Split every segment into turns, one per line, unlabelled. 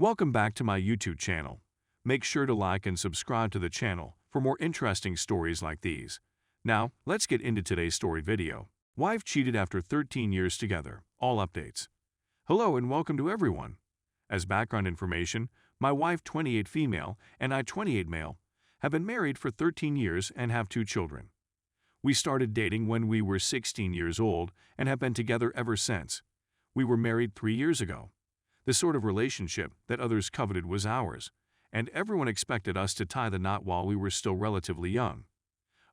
Welcome back to my YouTube channel. Make sure to like and subscribe to the channel for more interesting stories like these. Now, let's get into today's story video. Wife cheated after 13 years together. All updates. Hello and welcome to everyone. As background information, my wife, 28 female, and I, 28 male, have been married for 13 years and have 2 children. We started dating when we were 16 years old and have been together ever since. We were married 3 years ago. The sort of relationship that others coveted was ours, and everyone expected us to tie the knot while we were still relatively young.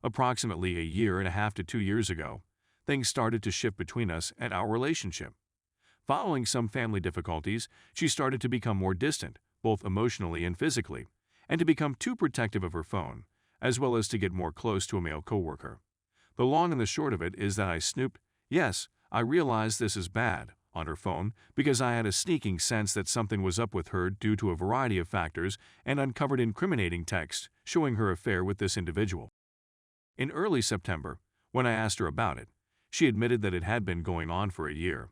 Approximately a year and a half to 2 years ago, things started to shift between us and our relationship. Following some family difficulties, she started to become more distant, both emotionally and physically, and to become too protective of her phone, as well as to get more close to a male coworker. The long and the short of it is that I snooped, yes, I realized this is bad, on her phone because I had a sneaking sense that something was up with her due to a variety of factors and uncovered incriminating text showing her affair with this individual. In early September, when I asked her about it, she admitted that it had been going on for a year.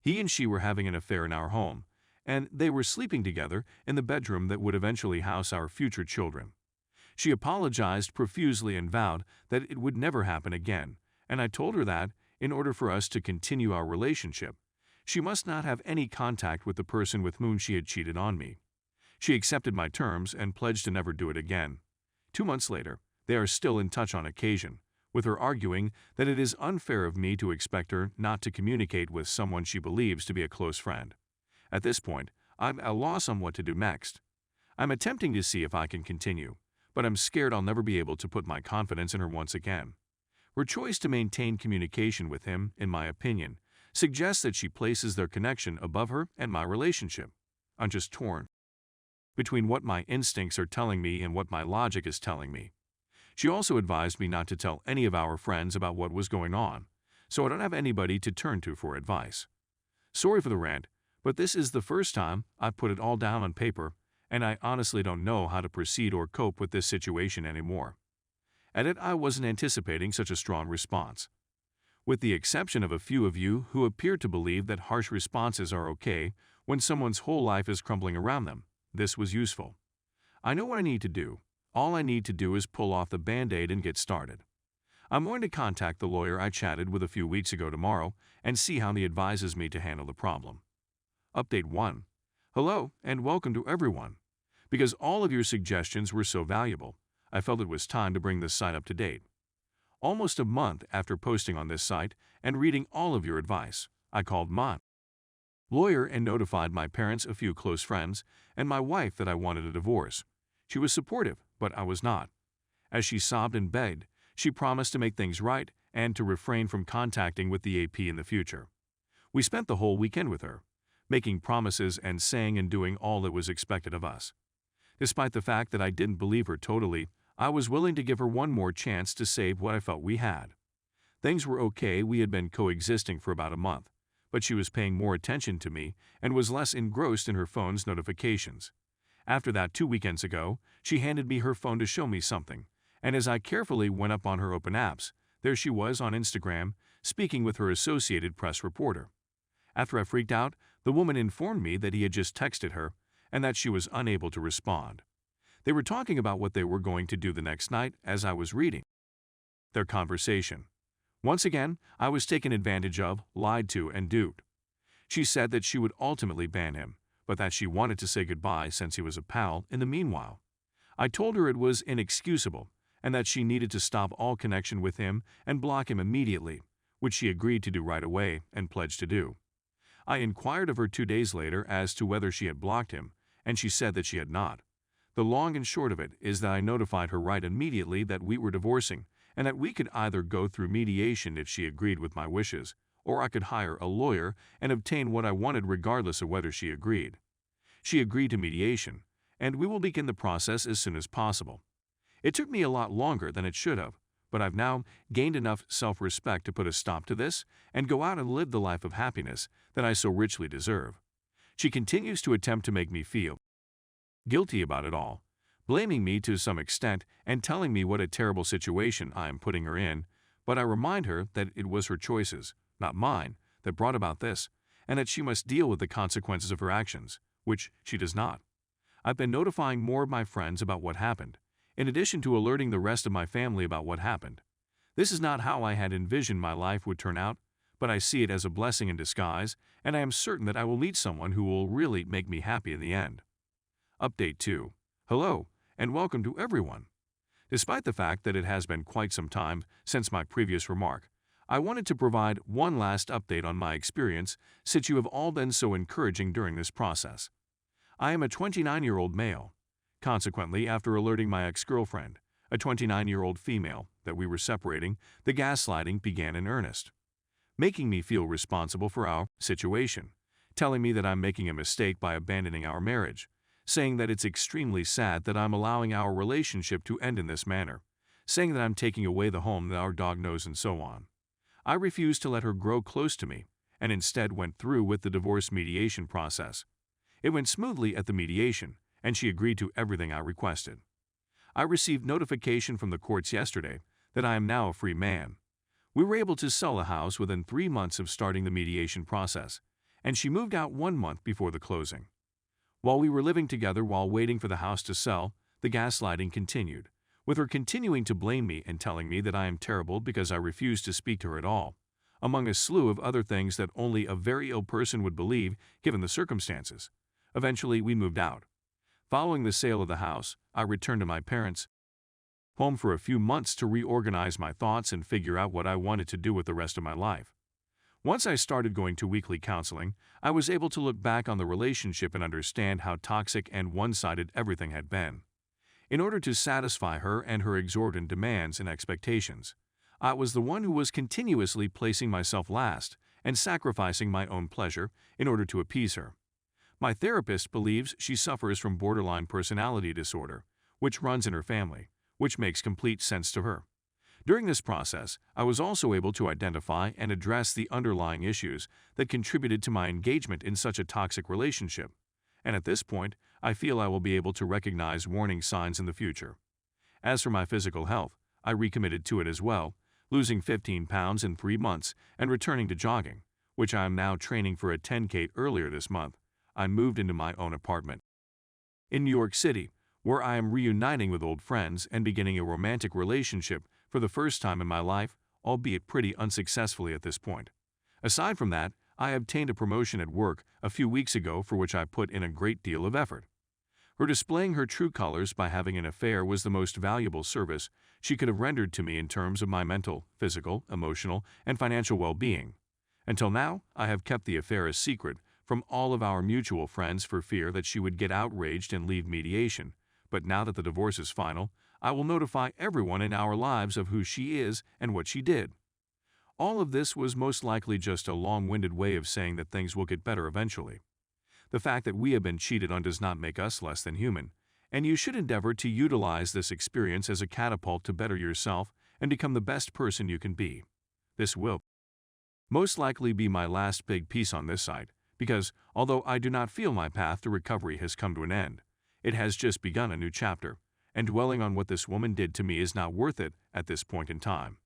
He and she were having an affair in our home, and they were sleeping together in the bedroom that would eventually house our future children. She apologized profusely and vowed that it would never happen again, and I told her that, in order for us to continue our relationship, she must not have any contact with the person with whom she had cheated on me. She accepted my terms and pledged to never do it again. 2 months later, they are still in touch on occasion, with her arguing that it is unfair of me to expect her not to communicate with someone she believes to be a close friend. At this point, I'm at a loss on what to do next. I'm attempting to see if I can continue, but I'm scared I'll never be able to put my confidence in her once again. Her choice to maintain communication with him, in my opinion, suggests that she places their connection above her and my relationship. I'm just torn between what my instincts are telling me and what my logic is telling me. She also advised me not to tell any of our friends about what was going on, so I don't have anybody to turn to for advice. Sorry for the rant, but this is the first time I've put it all down on paper, and I honestly don't know how to proceed or cope with this situation anymore. At it, I wasn't anticipating such a strong response. With the exception of a few of you who appear to believe that harsh responses are okay when someone's whole life is crumbling around them, this was useful. I know what I need to do. All I need to do is pull off the Band-Aid and get started. I'm going to contact the lawyer I chatted with a few weeks ago tomorrow and see how he advises me to handle the problem. Update 1. Hello and welcome to everyone. Because all of your suggestions were so valuable, I felt it was time to bring this site up to date. Almost a month after posting on this site and reading all of your advice, I called my lawyer and notified my parents, a few close friends, and my wife that I wanted a divorce. She was supportive, but I was not. As she sobbed and begged, she promised to make things right and to refrain from contacting with the AP in the future. We spent the whole weekend with her, making promises and saying and doing all that was expected of us. Despite the fact that I didn't believe her totally, I was willing to give her one more chance to save what I felt we had. Things were okay. We had been coexisting for about a month, but she was paying more attention to me and was less engrossed in her phone's notifications. After that, 2 weekends ago, she handed me her phone to show me something, and as I carefully went up on her open apps, there she was on Instagram, speaking with her Associated Press reporter. After I freaked out, the woman informed me that he had just texted her and that she was unable to respond. They were talking about what they were going to do the next night as I was reading their conversation. Once again, I was taken advantage of, lied to, and duped. She said that she would ultimately ban him, but that she wanted to say goodbye since he was a pal in the meanwhile. I told her it was inexcusable and that she needed to stop all connection with him and block him immediately, which she agreed to do right away and pledged to do. I inquired of her 2 days later as to whether she had blocked him, and she said that she had not. The long and short of it is that I notified her right immediately that we were divorcing and that we could either go through mediation if she agreed with my wishes, or I could hire a lawyer and obtain what I wanted regardless of whether she agreed. She agreed to mediation, and we will begin the process as soon as possible. It took me a lot longer than it should have, but I've now gained enough self-respect to put a stop to this and go out and live the life of happiness that I so richly deserve. She continues to attempt to make me feel guilty about it all, blaming me to some extent and telling me what a terrible situation I am putting her in, but I remind her that it was her choices, not mine, that brought about this, and that she must deal with the consequences of her actions, which she does not. I've been notifying more of my friends about what happened, in addition to alerting the rest of my family about what happened. This is not how I had envisioned my life would turn out, but I see it as a blessing in disguise, and I am certain that I will meet someone who will really make me happy in the end. Update 2. Hello, and welcome to everyone. Despite the fact that it has been quite some time since my previous remark, I wanted to provide one last update on my experience since you have all been so encouraging during this process. I am a 29-year-old male. Consequently, after alerting my ex-girlfriend, a 29-year-old female, that we were separating, the gaslighting began in earnest, making me feel responsible for our situation, telling me that I'm making a mistake by abandoning our marriage, saying that it's extremely sad that I'm allowing our relationship to end in this manner, saying that I'm taking away the home that our dog knows, and so on. I refused to let her grow close to me, and instead went through with the divorce mediation process. It went smoothly at the mediation, and she agreed to everything I requested. I received notification from the courts yesterday that I am now a free man. We were able to sell the house within 3 months of starting the mediation process, and she moved out 1 month before the closing. While we were living together while waiting for the house to sell, the gaslighting continued, with her continuing to blame me and telling me that I am terrible because I refused to speak to her at all, among a slew of other things that only a very ill person would believe given the circumstances. Eventually, we moved out. Following the sale of the house, I returned to my parents' home for a few months to reorganize my thoughts and figure out what I wanted to do with the rest of my life. Once I started going to weekly counseling, I was able to look back on the relationship and understand how toxic and one-sided everything had been. In order to satisfy her and her exorbitant demands and expectations, I was the one who was continuously placing myself last and sacrificing my own pleasure in order to appease her. My therapist believes she suffers from borderline personality disorder, which runs in her family, which makes complete sense to her. During this process, I was also able to identify and address the underlying issues that contributed to my engagement in such a toxic relationship, and at this point, I feel I will be able to recognize warning signs in the future. As for my physical health, I recommitted to it as well, losing 15 pounds in 3 months and returning to jogging, which I am now training for a 10K earlier this month. I moved into my own apartment in New York City, where I am reuniting with old friends and beginning a romantic relationship for the first time in my life, albeit pretty unsuccessfully at this point. Aside from that, I obtained a promotion at work a few weeks ago for which I put in a great deal of effort. Her displaying her true colors by having an affair was the most valuable service she could have rendered to me in terms of my mental, physical, emotional, and financial well-being. Until now, I have kept the affair a secret from all of our mutual friends for fear that she would get outraged and leave mediation, but now that the divorce is final, I will notify everyone in our lives of who she is and what she did. All of this was most likely just a long-winded way of saying that things will get better eventually. The fact that we have been cheated on does not make us less than human, and you should endeavor to utilize this experience as a catapult to better yourself and become the best person you can be. This will most likely be my last big piece on this site, because although I do not feel my path to recovery has come to an end, it has just begun a new chapter, and dwelling on what this woman did to me is not worth it at this point in time.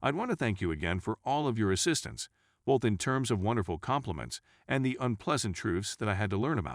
I'd want to thank you again for all of your assistance, both in terms of wonderful compliments and the unpleasant truths that I had to learn about.